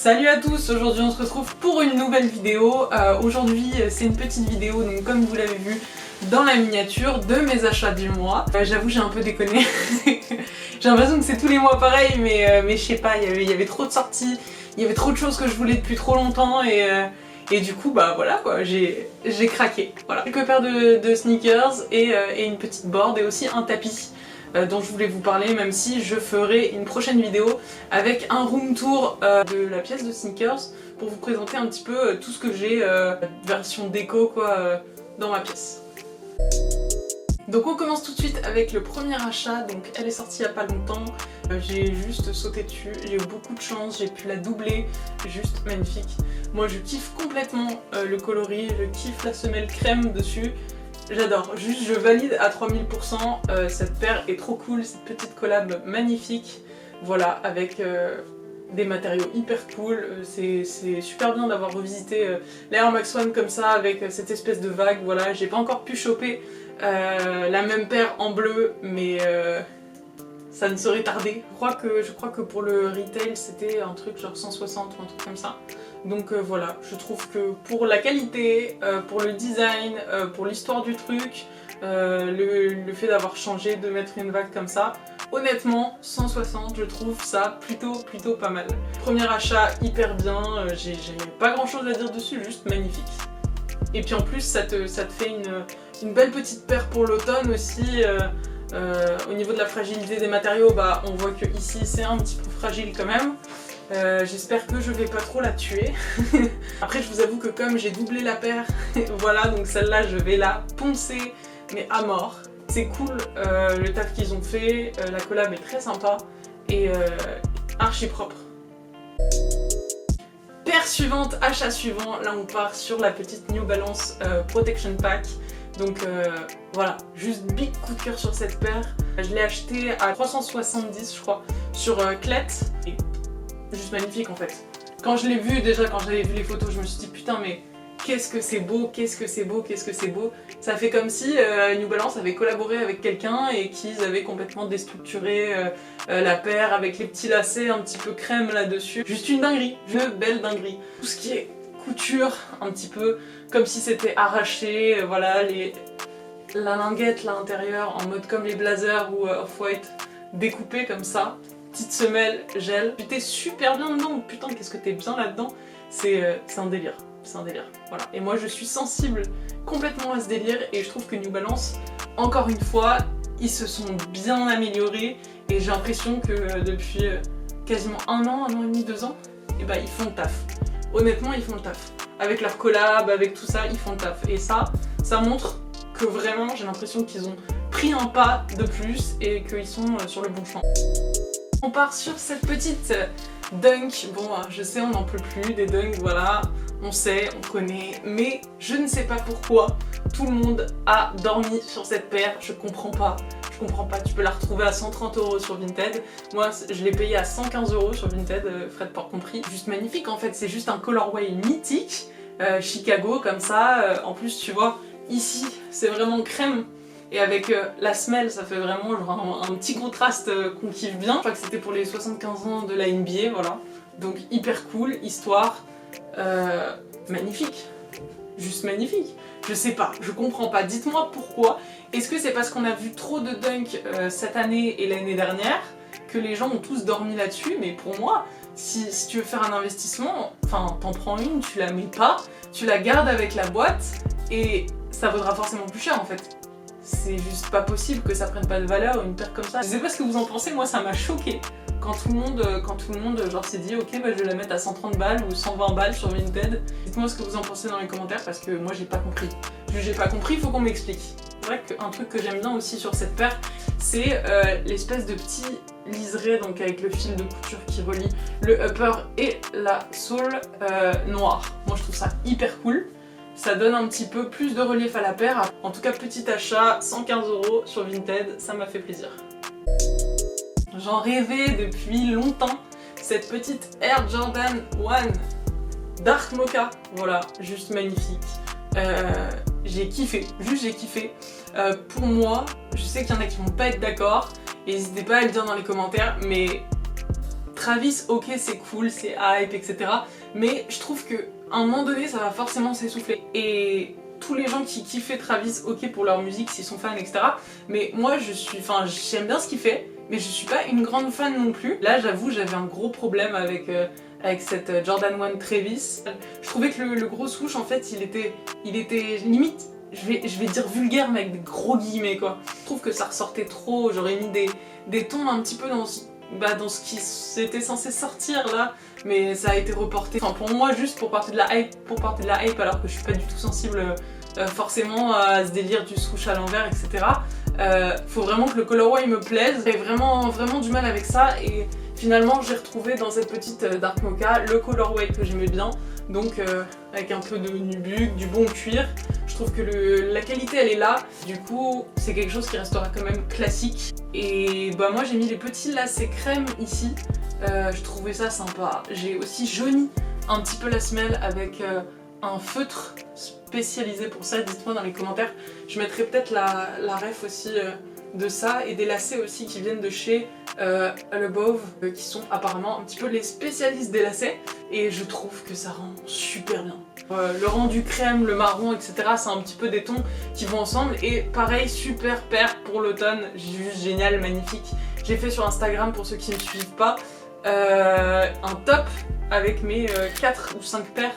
Salut à tous, aujourd'hui on se retrouve pour une nouvelle vidéo. Aujourd'hui c'est une petite vidéo, donc comme vous l'avez vu dans la miniature, de mes achats du mois. J'avoue j'ai un peu déconné, j'ai l'impression que c'est tous les mois pareil, mais je sais pas, il y avait trop de sorties, il y avait trop de choses que je voulais depuis trop longtemps et du coup bah voilà quoi, j'ai craqué. Voilà. Quelques paires de sneakers et une petite board et aussi un tapis. Dont je voulais vous parler, même si je ferai une prochaine vidéo avec un room tour de la pièce de sneakers pour vous présenter un petit peu tout ce que j'ai, version déco quoi, dans ma pièce. Donc on commence tout de suite avec le premier achat, donc elle est sortie il n'y a pas longtemps, j'ai juste sauté dessus, j'ai eu beaucoup de chance, j'ai pu la doubler, juste magnifique. Moi je kiffe complètement le coloris, je kiffe la semelle crème dessus. J'adore, juste je valide à 3000%, cette paire est trop cool, cette petite collab magnifique, voilà, avec des matériaux hyper cool, c'est super bien d'avoir revisité l'Air Max One comme ça, avec cette espèce de vague, voilà, j'ai pas encore pu choper la même paire en bleu, mais ça ne serait tardé. Je crois que pour le retail c'était un truc genre 160 ou un truc comme ça. Donc voilà, je trouve que pour la qualité, pour le design, pour l'histoire du truc, le fait d'avoir changé, de mettre une vague comme ça, honnêtement 160 je trouve ça plutôt pas mal. Premier achat hyper bien, j'ai pas grand chose à dire dessus, juste magnifique. Et puis en plus ça te fait une belle petite paire pour l'automne aussi. Au niveau de la fragilité des matériaux, bah, on voit que ici c'est un petit peu fragile quand même. J'espère que je vais pas trop la tuer. Après je vous avoue que comme j'ai doublé la paire, voilà, donc celle-là je vais la poncer mais à mort. C'est cool le taf qu'ils ont fait, la collab est très sympa et archi propre. Paire suivante, achat suivant, là on part sur la petite New Balance Protection Pack. Donc voilà, juste big coup de cœur sur cette paire. Je l'ai achetée à 370 je crois sur Clet. Et juste magnifique en fait. Quand je l'ai vu déjà, quand j'avais vu les photos, je me suis dit putain mais qu'est-ce que c'est beau, qu'est-ce que c'est beau, qu'est-ce que c'est beau. Ça fait comme si New Balance avait collaboré avec quelqu'un et qu'ils avaient complètement déstructuré la paire avec les petits lacets un petit peu crème là-dessus. Juste une dinguerie, une belle dinguerie. Tout ce qui est couture un petit peu, comme si c'était arraché, voilà, la linguette là intérieure en mode comme les blazers ou off-white découpée comme ça. Petite semelle, gel. J'étais super bien dedans, putain qu'est-ce que t'es bien là-dedans. C'est un délire, c'est un délire. Voilà. Et moi je suis sensible complètement à ce délire et je trouve que New Balance, encore une fois, ils se sont bien améliorés et j'ai l'impression que depuis quasiment un an et demi, 2 ans, et bah ils font le taf. Honnêtement ils font le taf. Avec leur collab, avec tout ça, ils font le taf. Et ça montre que vraiment j'ai l'impression qu'ils ont pris un pas de plus et qu'ils sont sur le bon chemin. On part sur cette petite Dunk. Bon, je sais, on n'en peut plus des Dunk, voilà, on sait, on connaît, mais je ne sais pas pourquoi tout le monde a dormi sur cette paire, je comprends pas. Je comprends pas, tu peux la retrouver à 130 € sur Vinted. Moi, je l'ai payé à 115 € sur Vinted, frais de port compris. Juste magnifique en fait, c'est juste un colorway mythique, Chicago comme ça. En plus, tu vois, ici, c'est vraiment crème. Et avec la semelle, ça fait vraiment genre un petit contraste qu'on kiffe bien. Je crois que c'était pour les 75 ans de la NBA, voilà. Donc hyper cool, histoire, magnifique. Juste magnifique. Je sais pas, je comprends pas. Dites-moi pourquoi. Est-ce que c'est parce qu'on a vu trop de Dunk cette année et l'année dernière que les gens ont tous dormi là-dessus? Mais pour moi, si tu veux faire un investissement, enfin t'en prends une, tu la mets pas, tu la gardes avec la boîte et ça vaudra forcément plus cher en fait. C'est juste pas possible que ça prenne pas de valeur une paire comme ça. Je sais pas ce que vous en pensez, moi ça m'a choqué quand tout le monde genre s'est dit ok bah je vais la mettre à 130 balles ou 120 balles sur Vinted. Dites-moi ce que vous en pensez dans les commentaires parce que moi j'ai pas compris. J'ai pas compris, il faut qu'on m'explique. C'est vrai qu'un truc que j'aime bien aussi sur cette paire, c'est l'espèce de petit liseré donc avec le fil de couture qui relie le upper et la sole noire. Moi je trouve ça hyper cool. Ça donne un petit peu plus de relief à la paire. En tout cas, petit achat, 115 € sur Vinted, ça m'a fait plaisir. J'en rêvais depuis longtemps, cette petite Air Jordan 1 Dark Mocha. Voilà, juste magnifique. J'ai kiffé, juste j'ai kiffé. Pour moi, je sais qu'il y en a qui vont pas être d'accord, n'hésitez pas à le dire dans les commentaires, mais Travis, ok c'est cool, c'est hype, etc. Mais je trouve que à un moment donné ça va forcément s'essouffler. Et tous les gens qui kiffaient Travis, ok pour leur musique, s'ils sont fans, etc. Mais moi j'aime bien ce qu'il fait, mais je suis pas une grande fan non plus. Là j'avoue j'avais un gros problème avec cette Jordan 1 Travis. Je trouvais que le gros swoosh en fait il était limite, je vais dire vulgaire mais avec des gros guillemets quoi. Je trouve que ça ressortait trop, j'aurais mis des tons un petit peu dans ce qui était censé sortir là, mais ça a été reporté. Enfin pour moi juste pour porter de la hype, alors que je suis pas du tout sensible forcément à ce délire du swoosh à l'envers, etc. Faut vraiment que le colorway me plaise. J'ai vraiment du mal avec ça et finalement j'ai retrouvé dans cette petite Dark Mocha le colorway que j'aimais bien, donc avec un peu de nubuck, du bon cuir. Je trouve que la qualité elle est là, du coup c'est quelque chose qui restera quand même classique. Et bah moi j'ai mis les petits lacets crème ici, je trouvais ça sympa. J'ai aussi jauni un petit peu la semelle avec un feutre spécialisé pour ça, dites-moi dans les commentaires. Je mettrai peut-être la ref aussi de ça, et des lacets aussi qui viennent de chez All Above, qui sont apparemment un petit peu les spécialistes des lacets, et je trouve que ça rend super bien. Le rendu crème, le marron, etc. c'est un petit peu des tons qui vont ensemble, et pareil, super paire pour l'automne, juste génial, magnifique. J'ai fait sur Instagram, pour ceux qui ne me suivent pas, un top avec mes 4 ou 5 paires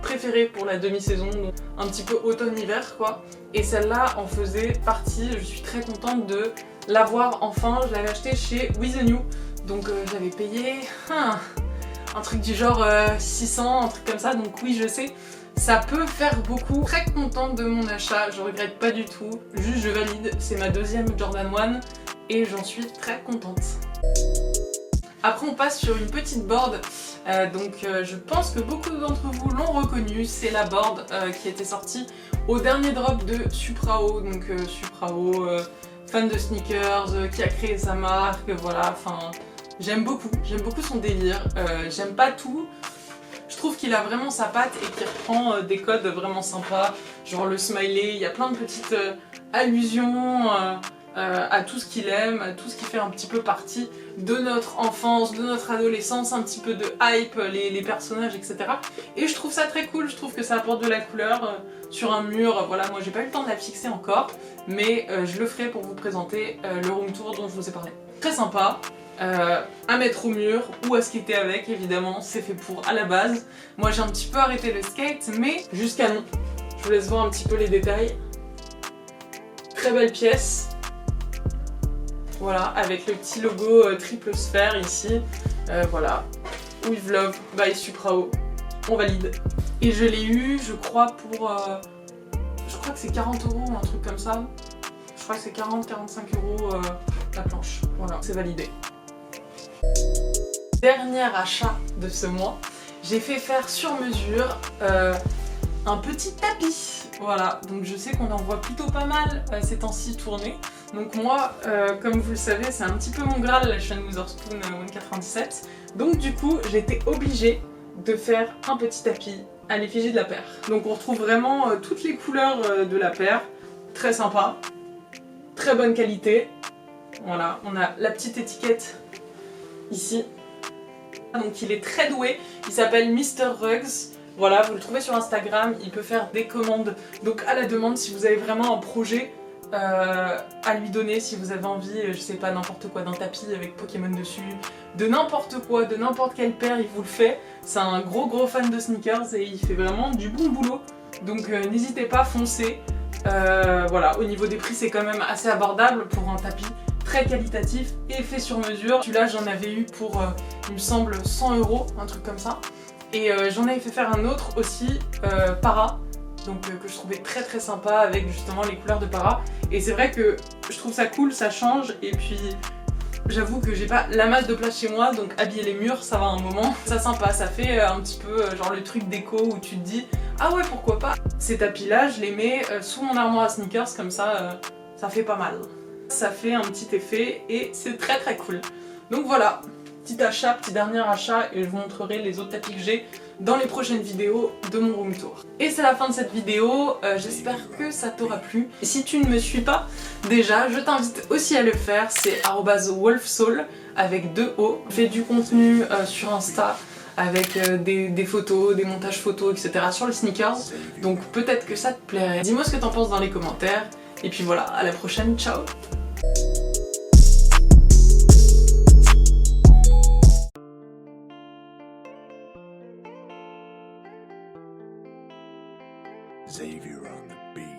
préférées pour la demi-saison, donc un petit peu automne-hiver quoi. Et celle-là en faisait partie, je suis très contente de l'avoir enfin. Je l'avais acheté chez With The New, donc j'avais payé un truc du genre 600, un truc comme ça, donc oui je sais, ça peut faire beaucoup. Très contente de mon achat, je regrette pas du tout, juste je valide, c'est ma deuxième Jordan 1 et j'en suis très contente. Après on passe sur une petite board, je pense que beaucoup d'entre vous l'ont reconnue, c'est la board qui était sortie au dernier drop de Suprao, donc Suprao, fan de sneakers, qui a créé sa marque, voilà, enfin j'aime beaucoup son délire, j'aime pas tout. Je trouve qu'il a vraiment sa patte et qu'il reprend des codes vraiment sympas, genre le smiley, il y a plein de petites allusions à tout ce qu'il aime, à tout ce qui fait un petit peu partie de notre enfance, de notre adolescence, un petit peu de hype, les personnages, etc. Et je trouve ça très cool, je trouve que ça apporte de la couleur sur un mur. Voilà, moi j'ai pas eu le temps de la fixer encore, mais je le ferai pour vous présenter le room tour dont je vous ai parlé. Très sympa, à mettre au mur ou à skater avec, évidemment, c'est fait pour à la base. Moi j'ai un petit peu arrêté le skate, mais jusqu'à non. Je vous laisse voir un petit peu les détails. Très belle pièce. Voilà, avec le petit logo triple sphère ici, voilà, With Love by Suprao, on valide. Et je l'ai eu, je crois, pour, je crois que c'est 40 € ou un truc comme ça. Je crois que c'est 40-45 € la planche, voilà, c'est validé. Dernier achat de ce mois, j'ai fait faire sur mesure un petit tapis. Voilà, donc je sais qu'on en voit plutôt pas mal ces temps-ci tourner. Donc moi, comme vous le savez, c'est un petit peu mon graal la chaîne Witherspoon 197. Donc du coup, j'ai été obligée de faire un petit tapis à l'effigie de la paire. Donc on retrouve vraiment toutes les couleurs de la paire. Très sympa, très bonne qualité. Voilà, on a la petite étiquette ici. Donc il est très doué, il s'appelle Mr. Rugs. Voilà, vous le trouvez sur Instagram, il peut faire des commandes. Donc à la demande, si vous avez vraiment un projet à lui donner, si vous avez envie, je sais pas, n'importe quoi, d'un tapis avec Pokémon dessus, de n'importe quoi, de n'importe quelle paire, il vous le fait. C'est un gros fan de sneakers et il fait vraiment du bon boulot. Donc n'hésitez pas, foncez. Voilà, au niveau des prix, c'est quand même assez abordable pour un tapis très qualitatif et fait sur mesure. Celui-là, j'en avais eu pour, il me semble, 100 €, un truc comme ça. Et j'en avais fait faire un autre aussi, Para, donc que je trouvais très sympa avec justement les couleurs de Para. Et c'est vrai que je trouve ça cool, ça change, et puis j'avoue que j'ai pas la masse de place chez moi, donc habiller les murs ça va un moment. Ça sympa, ça fait un petit peu genre le truc déco où tu te dis ah ouais pourquoi pas. Ces tapis là je les mets sous mon armoire à sneakers, comme ça ça fait pas mal. Ça fait un petit effet et c'est très cool. Donc voilà, petit achat, petit dernier achat, et je vous montrerai les autres tapis que j'ai dans les prochaines vidéos de mon room tour. Et c'est la fin de cette vidéo, j'espère que ça t'aura plu. Et si tu ne me suis pas déjà, je t'invite aussi à le faire, c'est @wolfsoul avec 2 O. Je fais du contenu sur Insta avec des photos, des montages photos, etc. sur les sneakers, donc peut-être que ça te plairait. Dis-moi ce que t'en penses dans les commentaires, et puis voilà, à la prochaine, ciao! Xavier on the beat.